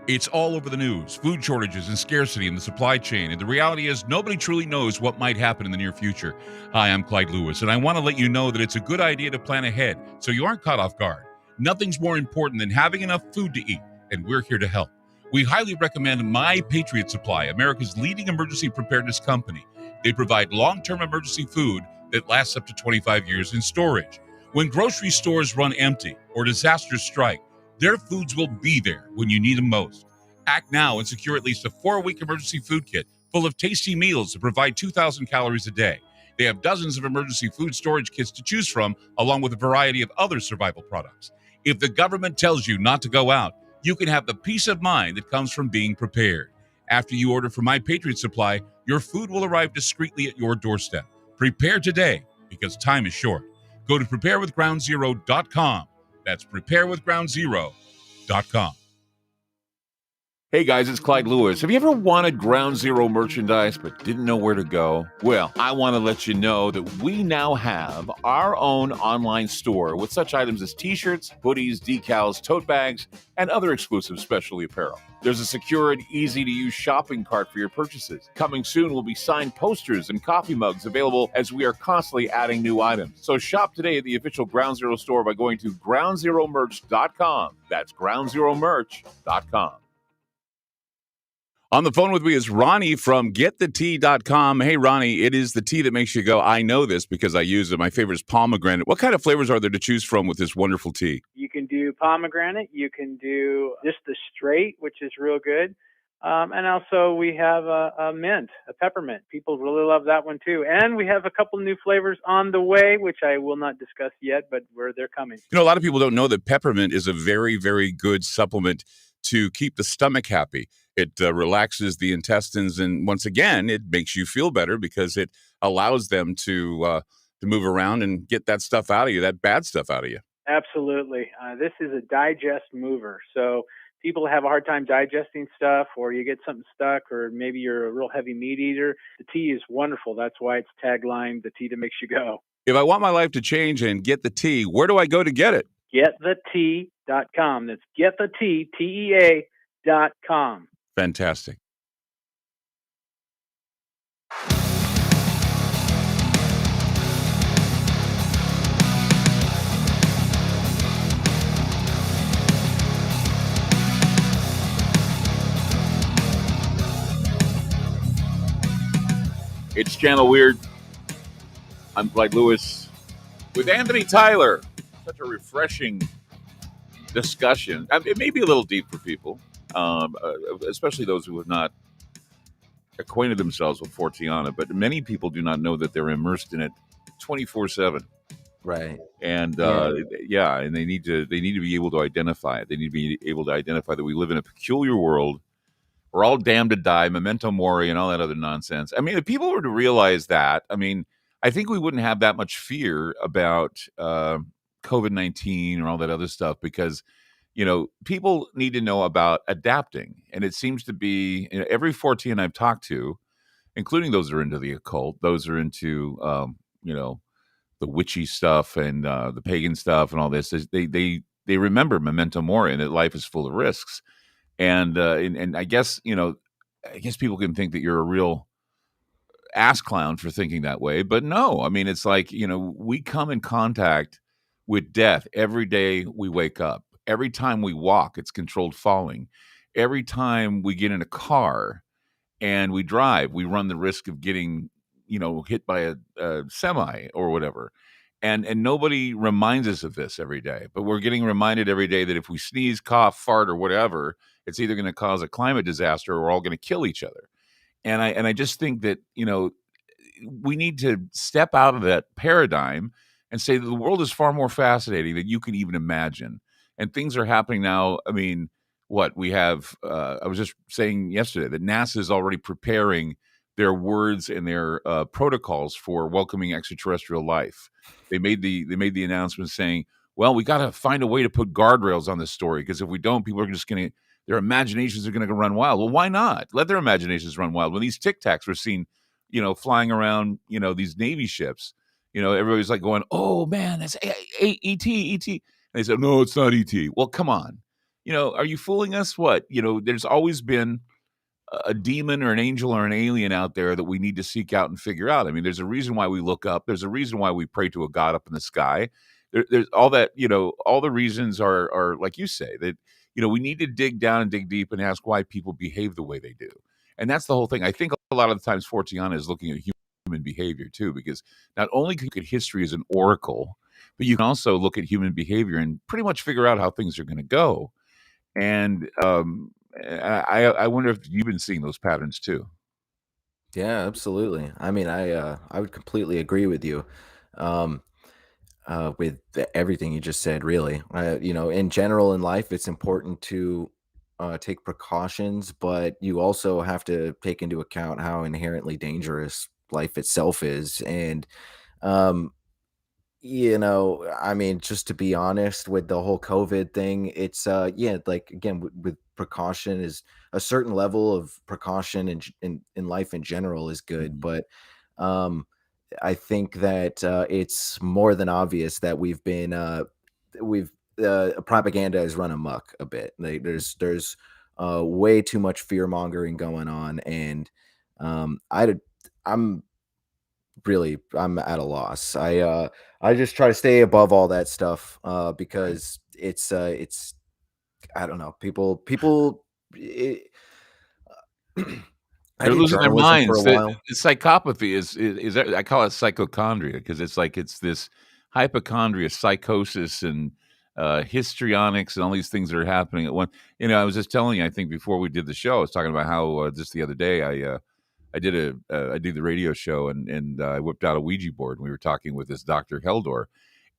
It's all over the news, food shortages and scarcity in the supply chain, and the reality is nobody truly knows what might happen in the near future. Hi, I'm Clyde Lewis, and I want to let you know that it's a good idea to plan ahead so you aren't caught off guard. Nothing's more important than having enough food to eat, and we're here to help. We highly recommend My Patriot Supply, America's leading emergency preparedness company. They provide long-term emergency food that lasts up to 25 years in storage. When grocery stores run empty or disasters strike, their foods will be there when you need them most. Act now and secure at least a 4-week emergency food kit full of tasty meals that provide 2,000 calories a day. They have dozens of emergency food storage kits to choose from, along with a variety of other survival products. If the government tells you not to go out, you can have the peace of mind that comes from being prepared. After you order from My Patriot Supply, your food will arrive discreetly at your doorstep. Prepare today, because time is short. Go to preparewithgroundzero.com. That's preparewithgroundzero.com. Hey guys, it's Clyde Lewis. Have you ever wanted Ground Zero merchandise but didn't know where to go? Well, I want to let you know that we now have our own online store with such items as t-shirts, hoodies, decals, tote bags, and other exclusive specialty apparel. There's a secure and easy-to-use shopping cart for your purchases. Coming soon will be signed posters and coffee mugs available as we are constantly adding new items. So shop today at the official Ground Zero store by going to groundzeromerch.com. That's groundzeromerch.com. On the phone with me is Ronnie from getthetea.com. Hey, Ronnie, it is the tea that makes you go, I know this because I use it. My favorite is pomegranate. What kind of flavors are there to choose from with this wonderful tea? You can do pomegranate. You can do just the straight, which is real good. And also we have a mint, a peppermint. People really love that one too. And we have a couple new flavors on the way, which I will not discuss yet, but they're coming. You know, a lot of people don't know that peppermint is a very, very good supplement to keep the stomach happy. It relaxes the intestines, and once again, it makes you feel better because it allows them to move around and get that stuff out of you, that bad stuff out of you. Absolutely. This is a digest mover. So people have a hard time digesting stuff, or you get something stuck, or maybe you're a real heavy meat eater. The tea is wonderful. That's why it's taglined, the tea that makes you go. If I want my life to change and get the tea, where do I go to get it? GetTheTea.com. That's GetTheTea, TEA.com. Fantastic. It's Channel Weird. I'm Clyde Lewis with Anthony Tyler. Such a refreshing discussion. It may be a little deep for people, especially those who have not acquainted themselves with Fortiana, but many people do not know that they're immersed in it 24/7. Right. And and they need to be able to identify it. They need to be able to identify that we live in a peculiar world. We're all damned to die, memento mori, and all that other nonsense. I mean, if people were to realize that, I mean, I think we wouldn't have that much fear about COVID-19 or all that other stuff because, people need to know about adapting. And it seems to be every 14 I've talked to, including those who are into the occult, those who are into, the witchy stuff and the pagan stuff and all this, they remember memento mori and that life is full of risks. And I guess, people can think that you're a real ass clown for thinking that way. But no, I mean, it's like, we come in contact with death every day we wake up. Every time we walk, it's controlled falling. Every time we get in a car and we drive, we run the risk of getting, hit by a semi or whatever. And nobody reminds us of this every day. But we're getting reminded every day that if we sneeze, cough, fart, or whatever, it's either going to cause a climate disaster or we're all going to kill each other. And I just think that, we need to step out of that paradigm and say that the world is far more fascinating than you can even imagine. And things are happening now. I mean, what we have, I was just saying yesterday that NASA is already preparing their words and their protocols for welcoming extraterrestrial life. They made the announcement saying, well, we got to find a way to put guardrails on this story because if we don't, people are just going to, their imaginations are going to run wild. Well, why not? Let their imaginations run wild. When these Tic Tacs were seen, flying around, these Navy ships, everybody's like going, oh man, that's E.T., E.T. And they said, no, it's not E.T. Well, come on. Are you fooling us? What? There's always been a demon or an angel or an alien out there that we need to seek out and figure out. I mean, there's a reason why we look up. There's a reason why we pray to a God up in the sky. There's all that, all the reasons are like you say, that, we need to dig down and dig deep and ask why people behave the way they do. And that's the whole thing. I think a lot of the times Fortiana is looking at human behavior too, because not only can you look at history as an oracle, but you can also look at human behavior and pretty much figure out how things are going to go. And I wonder if you've been seeing those patterns too. Yeah, absolutely. I mean, I would completely agree with you. With everything you just said, really. In general in life, it's important to take precautions, but you also have to take into account how inherently dangerous life itself is. And, I mean, just to be honest with the whole COVID thing, it's, like, again, with precaution is a certain level of precaution in life in general is good. But, I think that it's more than obvious that propaganda has run amok a bit. Like, there's way too much fear mongering going on, and I'm I'm at a loss. I just try to stay above all that stuff because it's I don't know, people. I They're did losing their journalism for a minds. while. The psychopathy is I call it psychochondria because it's like it's this hypochondria, psychosis, and histrionics, and all these things that are happening at one. I was just telling you, I think before we did the show, I was talking about how just the other day I did the radio show and I whipped out a Ouija board and we were talking with this Dr. Heldor.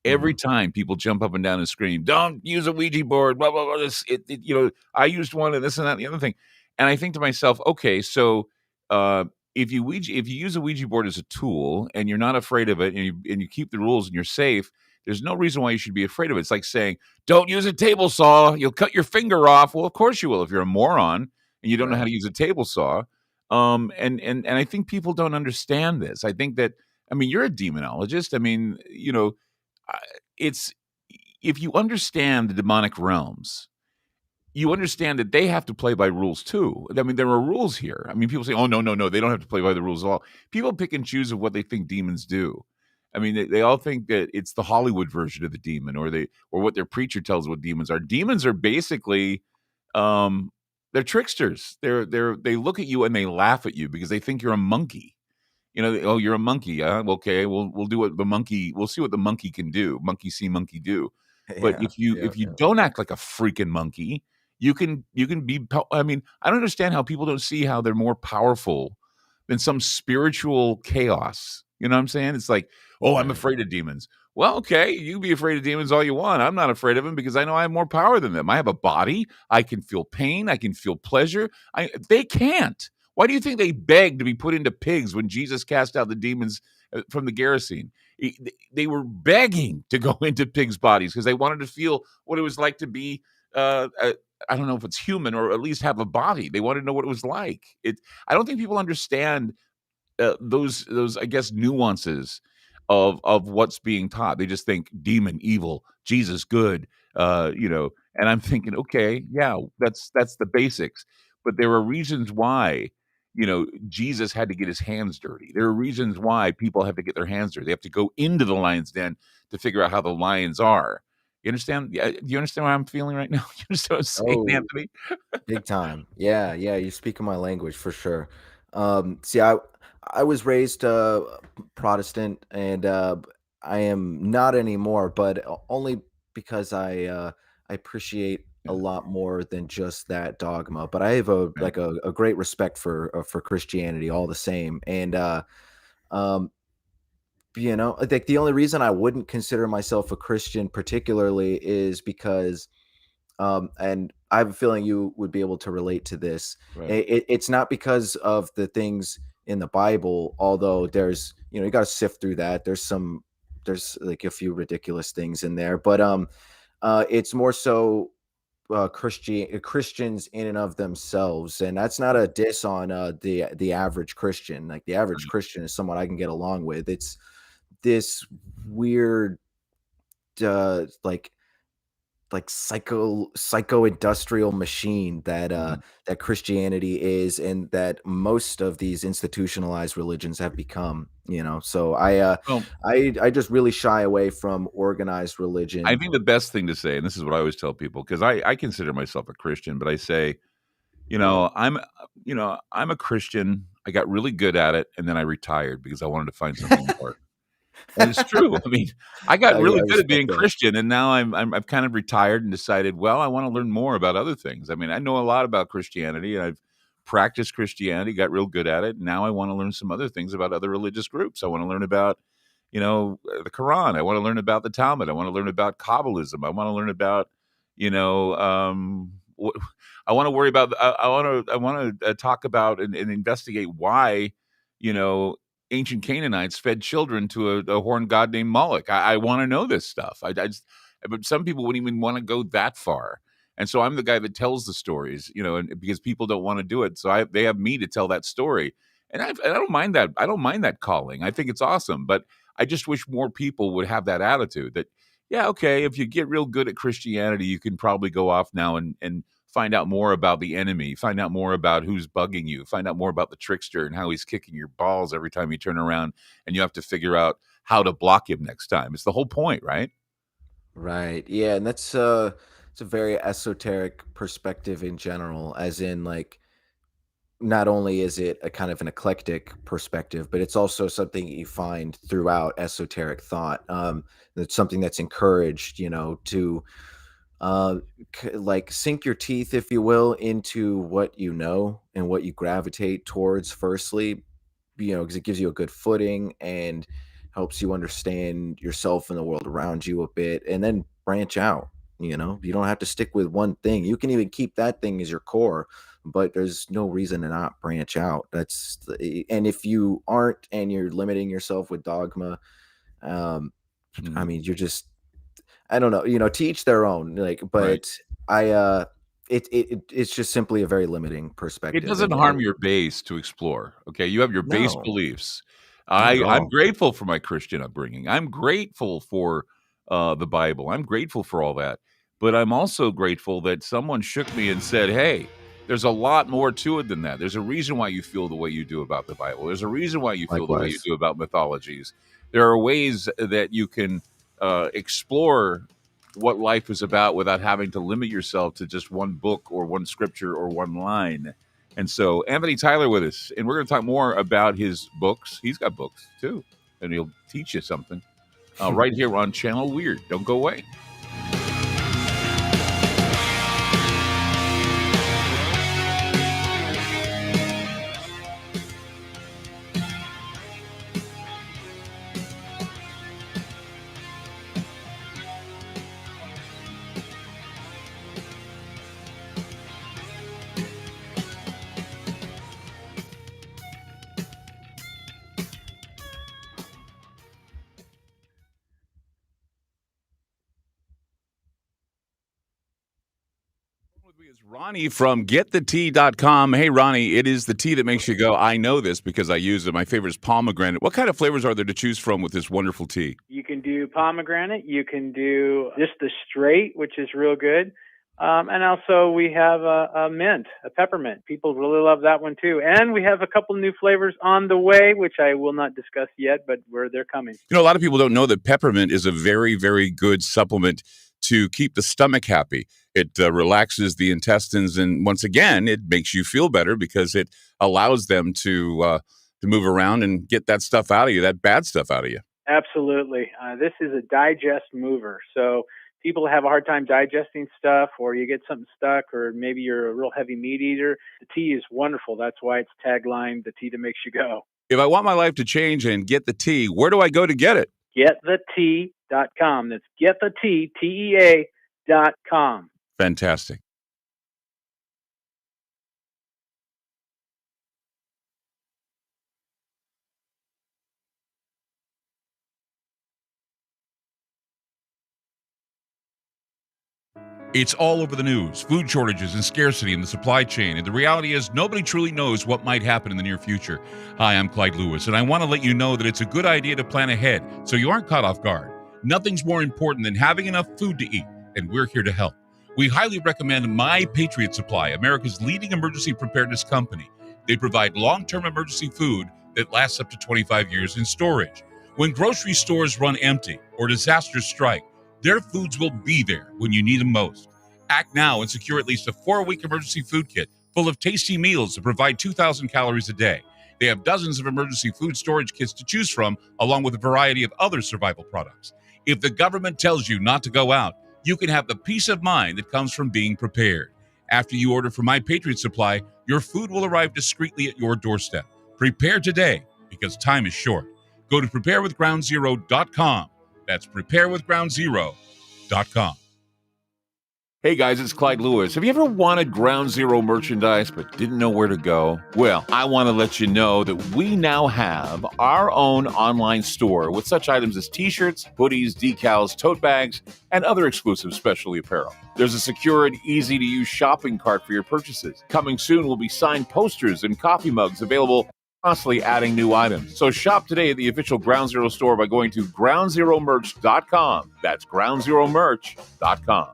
Every time people jump up and down and scream, "Don't use a Ouija board," blah blah blah. I used one and this and that and the other thing, and I think to myself, okay, so uh, if you use a Ouija board as a tool and you're not afraid of it and you keep the rules and you're safe, there's no reason why you should be afraid of it. It's like saying, "Don't use a table saw; you'll cut your finger off." Well, of course you will if you're a moron and you don't know how Right. to use a table saw. And I think people don't understand this. I think that I mean you're a demonologist. I mean, I- it's if you understand the demonic realms, you understand that they have to play by rules too. I mean, there are rules here. I mean, people say, "Oh no, no, no, they don't have to play by the rules at all." People pick and choose of what they think demons do. I mean, they all think that it's the Hollywood version of the demon, or what their preacher tells what demons are. Demons are basically, um, they're tricksters. They look at you and they laugh at you because they think you're a monkey. Oh, you're a monkey. Okay, we'll do what the monkey. We'll see what the monkey can do. Monkey see, monkey do. But Yeah. if you Yeah. don't act like a freaking monkey, you can be. I mean, I don't understand how people don't see how they're more powerful than some spiritual chaos. You know what I'm saying? It's like, oh, I'm Right. afraid of demons. Well, okay, you be afraid of demons all you want. I'm not afraid of them because I know I have more power than them. I have a body. I can feel pain. I can feel pleasure. They can't. Why do you think they begged to be put into pigs when Jesus cast out the demons from the Gerasene? They were begging to go into pigs' bodies because they wanted to feel what it was like to be. I don't know if it's human or at least have a body. They wanted to know what it was like. I don't think people understand those I guess nuances of what's being taught. They just think demon evil, Jesus good, and I'm thinking, okay, yeah, that's the basics. But there are reasons why, Jesus had to get his hands dirty. There are reasons why people have to get their hands dirty. They have to go into the lion's den to figure out how the lions are. You understand? Yeah, do you understand what I'm feeling right now? You understand what I'm saying, Oh, Anthony? big time. Yeah, yeah, you speak my language for sure. See, I was raised Protestant, and I am not anymore, but only because I appreciate a Yeah, lot more than just that dogma. But I have right. a great respect for Christianity all the same, and um, like the only reason I wouldn't consider myself a Christian particularly is because and I have a feeling you would be able to relate to this. Right. It's not because of the things in the Bible, although there's, you got to sift through that. There's like a few ridiculous things in there, but it's more so Christians in and of themselves, and that's not a diss on the average Christian. Like the average Christian is someone I can get along with. It's this weird, like psycho industrial machine that Mhm. that Christianity is, and that most of these institutionalized religions have become, so Well, I just really shy away from organized I religion. think the best thing to say, and this is what I always tell people, because I consider myself a Christian, but I say, I'm a Christian. I got really good at it, and then I retired because I wanted to find something more. And it's true. I mean, I got I really good at respect being that. Christian, and now I've kind of retired and decided, well, I want to learn more about other things. I mean, I know a lot about Christianity, and I've practiced Christianity, got real good at it. Now I want to learn some other things about other religious groups. I want to learn about, the Quran. I want to learn about the Talmud. I want to learn about Kabbalism. I want to learn about, you know, I want to worry about. I want to talk about and investigate why, you know, ancient Canaanites fed children to a horned god named Moloch. I want to know this stuff. But some people wouldn't even want to go that far. And so I'm the guy that tells the stories, and because people don't want to do it, so they have me to tell that story, and I don't mind that. I don't mind that calling. I think it's awesome, but I just wish more people would have that attitude. That yeah, okay, if you get real good at Christianity, you can probably go off now and find out more about the enemy, find out more about who's bugging you, find out more about the trickster and how he's kicking your balls every time you turn around, and you have to figure out how to block him next time. It's the whole point, right? Right. Yeah, and that's it's a very esoteric perspective in general, as in like not only is it a kind of an eclectic perspective, but it's also something you find throughout esoteric thought. That's something that's encouraged, to uh, like sink your teeth, if you will, into what you know and what you gravitate towards. Firstly, because it gives you a good footing, and helps you understand yourself and the world around you a bit, and then branch out. You don't have to stick with one thing. You can even keep that thing as your core, but there's no reason to not branch out. And if you aren't, and you're limiting yourself with dogma, I mean, you're just, I don't know, to each their own. Right. But it's just simply a very limiting perspective. It doesn't And harm your base to explore. Okay, you have your base no, beliefs. not at I'm all. grateful for my Christian upbringing. I'm grateful for the Bible. I'm grateful for all that. But I'm also grateful that someone shook me and said, "Hey, there's a lot more to it than that. There's a reason why you feel the way you do about the Bible. There's a reason why you feel the way you Likewise. do about mythologies. There are ways that you can explore what life is about without having to limit yourself to just one book or one scripture or one line." And so Anthony Tyler with us, and we're going to talk more about his books. He's got books too, and he'll teach you something right here on Channel Weird. Don't go away. With me is Ronnie from getthetea.com. Hey, Ronnie, it is the tea that makes you go, I know this because I use it. My favorite is pomegranate. What kind of flavors are there to choose from with this wonderful tea? You can do pomegranate. You can do just the straight, which is real good. And also we have a mint, a peppermint. People really love that one too. And we have a couple new flavors on the way, which I will not discuss yet, but they're coming. You know, a lot of people don't know that peppermint is a very, very good supplement to keep the stomach happy. It relaxes the intestines, and once again, it makes you feel better because it allows them to move around and get that stuff out of you, that bad stuff out of you. Absolutely. This is a digest mover. So people have a hard time digesting stuff, or you get something stuck, or maybe you're a real heavy meat eater. The tea is wonderful. That's why it's taglined, the tea that makes you go. If I want my life to change and get the tea, where do I go to get it? Getthetea.com. That's getthetea, TEA.com. Fantastic. It's all over the news, food shortages and scarcity in the supply chain, and the reality is nobody truly knows what might happen in the near future. Hi, I'm Clyde Lewis, and I want to let you know that it's a good idea to plan ahead so you aren't caught off guard. Nothing's more important than having enough food to eat, and we're here to help. We highly recommend My Patriot Supply, America's leading emergency preparedness company. They provide long-term emergency food that lasts up to 25 years in storage. When grocery stores run empty or disasters strike, their foods will be there when you need them most. Act now and secure at least a 4-week emergency food kit full of tasty meals that provide 2,000 calories a day. They have dozens of emergency food storage kits to choose from, along with a variety of other survival products. If the government tells you not to go out, you can have the peace of mind that comes from being prepared. After you order from My Patriot Supply, your food will arrive discreetly at your doorstep. Prepare today, because time is short. Go to preparewithgroundzero.com. That's preparewithgroundzero.com. Hey guys, it's Clyde Lewis. Have you ever wanted Ground Zero merchandise but didn't know where to go? Well, I want to let you know that we now have our own online store with such items as t-shirts, hoodies, decals, tote bags, and other exclusive specialty apparel. There's a secure and easy-to-use shopping cart for your purchases. Coming soon will be signed posters and coffee mugs available, constantly adding new items. So shop today at the official Ground Zero store by going to groundzeromerch.com. That's groundzeromerch.com.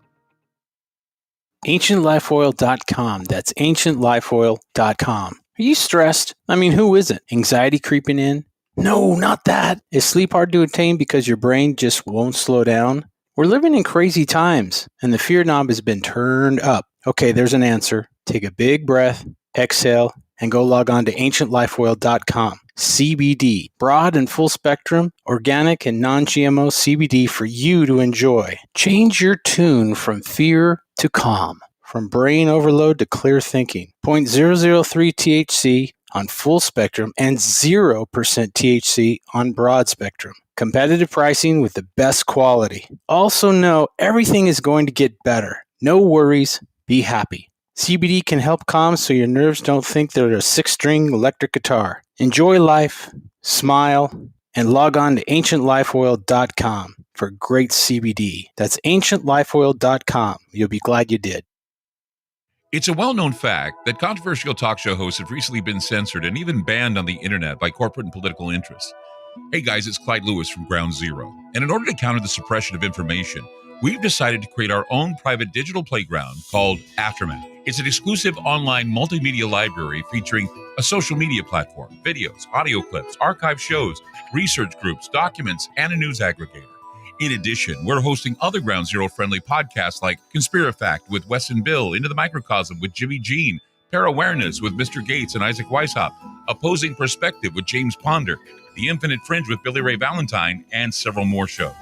AncientLifeOil.com. That's AncientLifeOil.com. Are you stressed? I mean, who isn't? Anxiety creeping in? No, not that. Is sleep hard to attain because your brain just won't slow down? We're living in crazy times, and the fear knob has been turned up. Okay, there's an answer. Take a big breath, exhale, and go log on to AncientLifeOil.com. CBD, broad and full spectrum, organic and non-GMO CBD for you to enjoy. Change your tune from fear to calm, from brain overload to clear thinking. 0.003 THC, on full spectrum and 0% THC on broad spectrum. Competitive pricing with the best quality. Also know everything is going to get better. No worries, be happy. CBD can help calm so your nerves don't think they're a 6-string electric guitar. Enjoy life, smile, and log on to ancientlifeoil.com for great CBD. That's ancientlifeoil.com. You'll be glad you did. It's a well-known fact that controversial talk show hosts have recently been censored and even banned on the internet by corporate and political interests. Hey guys, it's Clyde Lewis from Ground Zero. And in order to counter the suppression of information, we've decided to create our own private digital playground called Aftermath. It's an exclusive online multimedia library featuring a social media platform, videos, audio clips, archive shows, research groups, documents, and a news aggregator. In addition, we're hosting other Ground Zero friendly podcasts like Conspirafact with Wes and Bill, Into the Microcosm with Jimmy Jean, Pair Awareness with Mr. Gates and Isaac Weishaupt, Opposing Perspective with James Ponder, The Infinite Fringe with Billy Ray Valentine, and several more shows.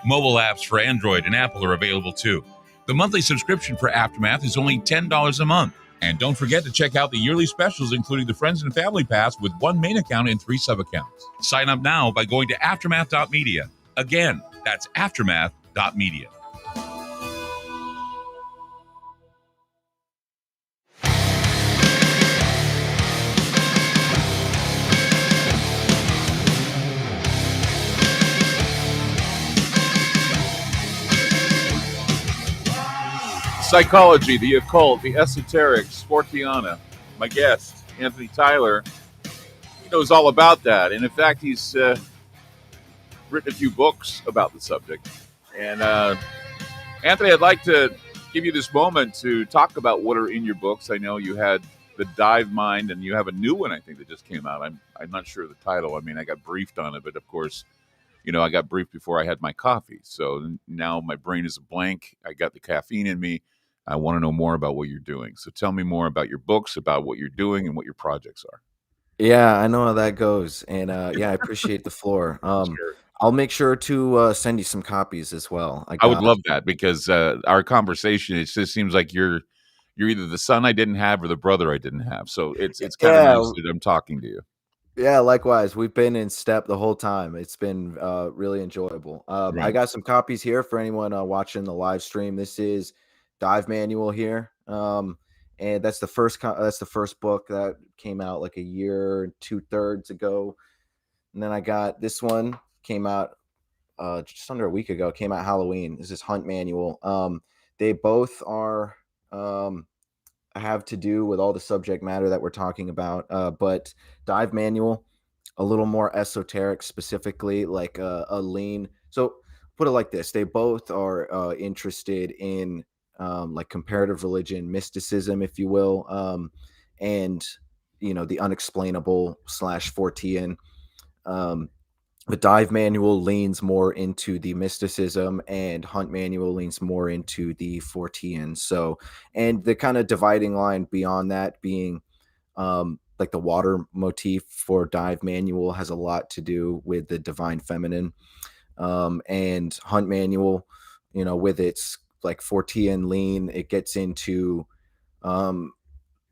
Mobile apps for Android and Apple are available too. The monthly subscription for Aftermath is only $10 a month. And don't forget to check out the yearly specials, including the Friends and Family Pass with 1 main account and 3 sub-accounts. Sign up now by going to aftermath.media. Again, that's aftermath.media. Psychology, the occult, the esoterics, fortiana. My guest, Anthony Tyler, he knows all about that. And in fact, he's written a few books about the subject. And Anthony, I'd like to give you this moment to talk about what are in your books. I know you had The Dive Mind, and you have a new one, I think, that just came out. I'm not sure of the title. I mean, I got briefed on it, but of course, I got briefed before I had my coffee. So now my brain is a blank. I got the caffeine in me. I want to know more about what you're doing. So tell me more about your books, about what you're doing, and what your projects are. Yeah, I know how that goes, and yeah, I appreciate the floor. Sure. I'll make sure to send you some copies as well. I would love that because our conversation, it just seems like you're either the son I didn't have or the brother I didn't have. So it's kind of nice that I'm talking to you. Yeah, likewise. We've been in step the whole time. It's been really enjoyable. I Right. got some copies here for anyone watching the live stream. This is Dive Manual here, and that's the first book that came out like a year and 2/3 ago. And then I got this one, came out just under a week ago. Came out Halloween. This is Hunt Manual. They both are have to do with all the subject matter that we're talking about. But Dive Manual, a little more esoteric, specifically like a lean. So put it like this: they both are interested in like comparative religion, mysticism, if you will, and the unexplainable / Fortean. The Dive Manual leans more into the mysticism, and Hunt Manual leans more into the Fortean. So, and the kind of dividing line beyond that being like the water motif for Dive Manual has a lot to do with the divine feminine, and Hunt Manual, with its like Fortean lean, it gets into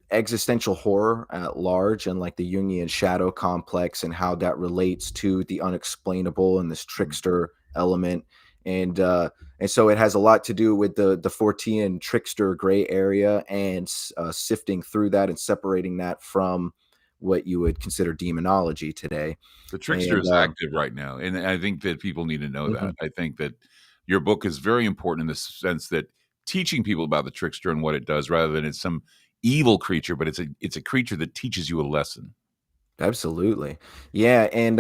existential horror at large and like the Jungian shadow complex and how that relates to the unexplainable and this trickster element. And so it has a lot to do with the Fortean trickster gray area and sifting through that and separating that from what you would consider demonology today. The trickster is active right now, and I think that people need to know that. I think that your book is very important in the sense that teaching people about the trickster and what it does, rather than it's some evil creature, but it's a creature that teaches you a lesson. Absolutely. Yeah. And,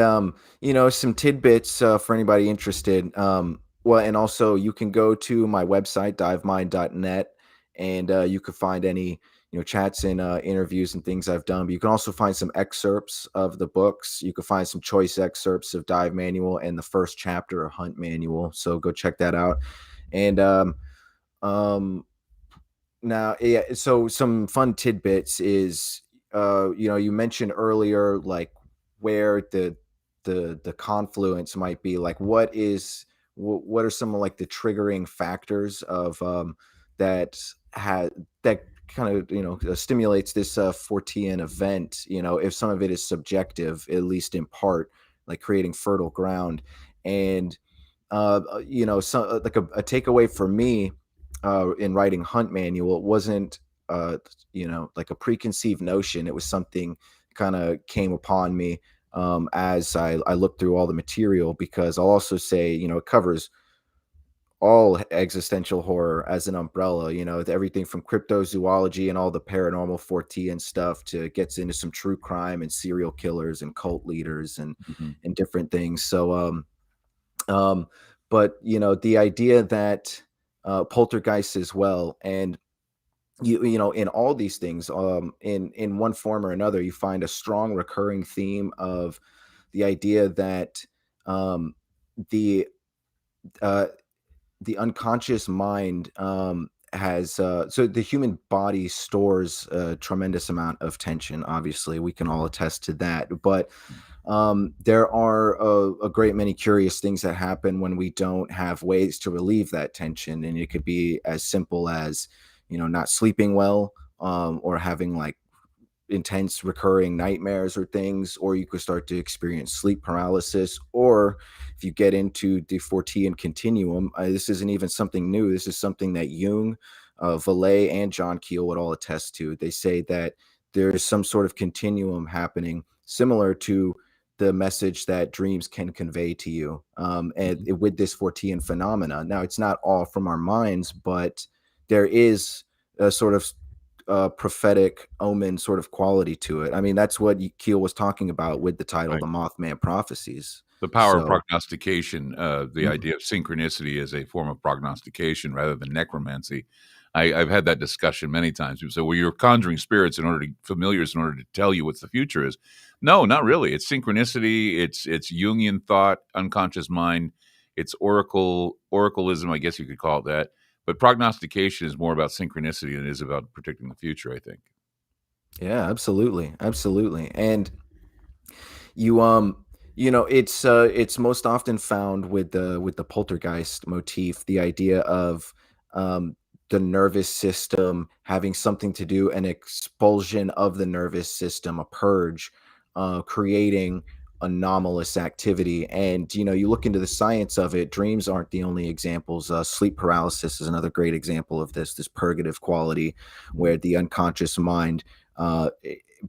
some tidbits for anybody interested. Well, and also you can go to my website, divemind.net, and you can find any, chats and interviews and things I've done. But you can also find some excerpts of the books. You can find some choice excerpts of Dive Manual and the first chapter of Hunt Manual. So go check that out. And, now, yeah, so some fun tidbits is, you mentioned earlier, like where the confluence might be, like what are some of like the triggering factors of that kind of stimulates this Fortean event. If some of it is subjective, at least in part, like creating fertile ground. And so like a takeaway for me in writing Hunt Manual, it wasn't like a preconceived notion. It was something kind of came upon me as I looked through all the material, because I'll also say, it covers all existential horror as an umbrella, with everything from cryptozoology and all the paranormal Fortean stuff to gets into some true crime and serial killers and cult leaders and different things. So um but the idea that poltergeist as well, and in all these things, in one form or another, you find a strong recurring theme of the idea that um the uh the unconscious mind has so the human body stores a tremendous amount of tension. Obviously, we can all attest to that, but there are a great many curious things that happen when we don't have ways to relieve that tension, and it could be as simple as not sleeping well, or having like intense recurring nightmares or things, or you could start to experience sleep paralysis. Or if you get into the Fortean continuum, this isn't even something new. This is something that Jung, Valet, and John Keel would all attest to. They say that there's some sort of continuum happening similar to the message that dreams can convey to you, with this Fortean phenomena. Now, it's not all from our minds, but there is a sort of prophetic omen sort of quality to it. I mean, that's what Keel was talking about with the title, Right. The Mothman Prophecies. The power of So, prognostication, the idea of synchronicity as a form of prognostication rather than necromancy. I've had that discussion many times. People say, well, you're conjuring spirits familiars in order to tell you what the future is. No, not really. It's synchronicity. It's Jungian thought, unconscious mind. It's oracleism, I guess you could call it that. But prognostication is more about synchronicity than it is about predicting the future, I think. yeah, absolutely. Absolutely. And you it's most often found with the poltergeist motif, the idea of um the nervous system having something to do, an expulsion of the nervous system, a purge, creating anomalous activity. And you look into the science of it, dreams aren't the only examples. Sleep paralysis is another great example of this purgative quality, where the unconscious mind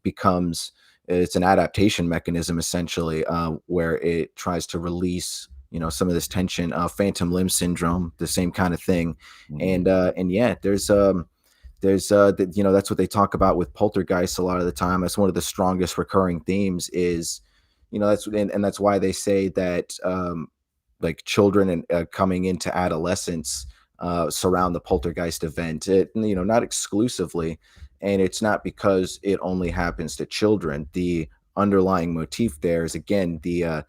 becomes, it's an adaptation mechanism essentially, where it tries to release some of this tension. Phantom limb syndrome, the same kind of thing. And yeah, that's what they talk about with poltergeists a lot of the time. That's one of the strongest recurring themes. Is that's why they say that like children and coming into adolescence surround the poltergeist event. Not exclusively, and it's not because it only happens to children. The underlying motif there is, again, the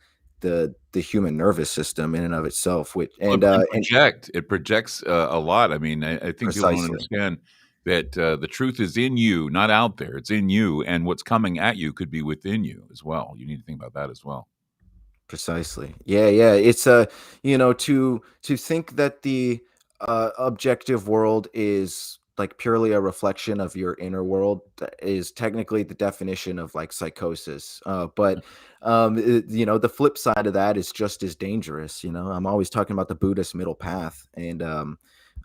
human nervous system in and of itself, which It projects a lot. I mean, I think people don't precisely. understand that the truth is in you, not out there. It's in you, and what's coming at you could be within you as well. You need to think about that as well. Precisely. Yeah, yeah. It's to think that the objective world is like purely a reflection of your inner world is technically the definition of like psychosis. But the flip side of that is just as dangerous. I'm always talking about the Buddhist middle path, and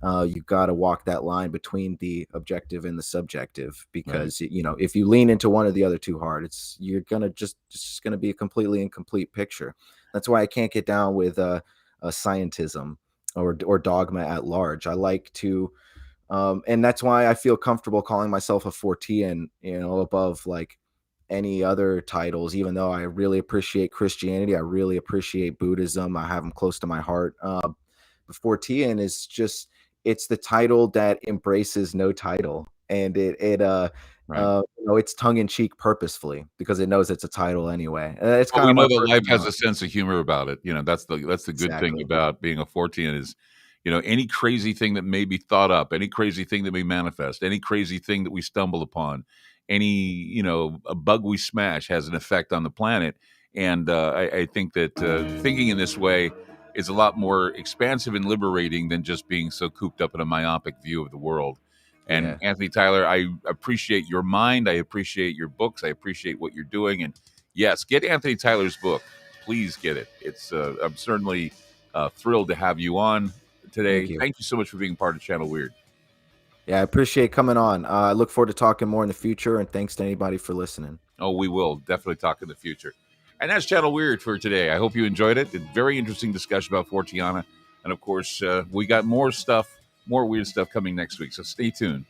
you got to walk that line between the objective and the subjective, because if you lean into one or the other too hard, you're gonna it's just gonna be a completely incomplete picture. That's why I can't get down with a scientism or dogma at large. I like to and that's why I feel comfortable calling myself a Fortean, above like any other titles. Even though I really appreciate Christianity, I really appreciate Buddhism, I have them close to my heart. But Fortean is just, it's the title that embraces no title, and Right. it's tongue in cheek purposefully, because it knows it's a title anyway. It's Well, kind we of my know that life has a personality. sense of humor about it. That's the good thing Exactly. about being a Fortean is, any crazy thing that may be thought up, any crazy thing that may manifest, any crazy thing that we stumble upon, any, a bug we smash has an effect on the planet. And I think that thinking in this way is a lot more expansive and liberating than just being so cooped up in a myopic view of the world. And Yeah. Anthony Tyler, I appreciate your mind. I appreciate your books. I appreciate what you're doing. And yes, get Anthony Tyler's book. Please get it. It's I'm certainly thrilled to have you on today. Thank you. Thank you so much for being part of Channel Weird. Yeah, I appreciate coming on. I look forward to talking more in the future, and thanks to anybody for listening. Oh, we will definitely talk in the future. And that's Channel Weird for today. I hope you enjoyed it. A very interesting discussion about Fortiana. And of course, we got more stuff, more weird stuff coming next week. So stay tuned.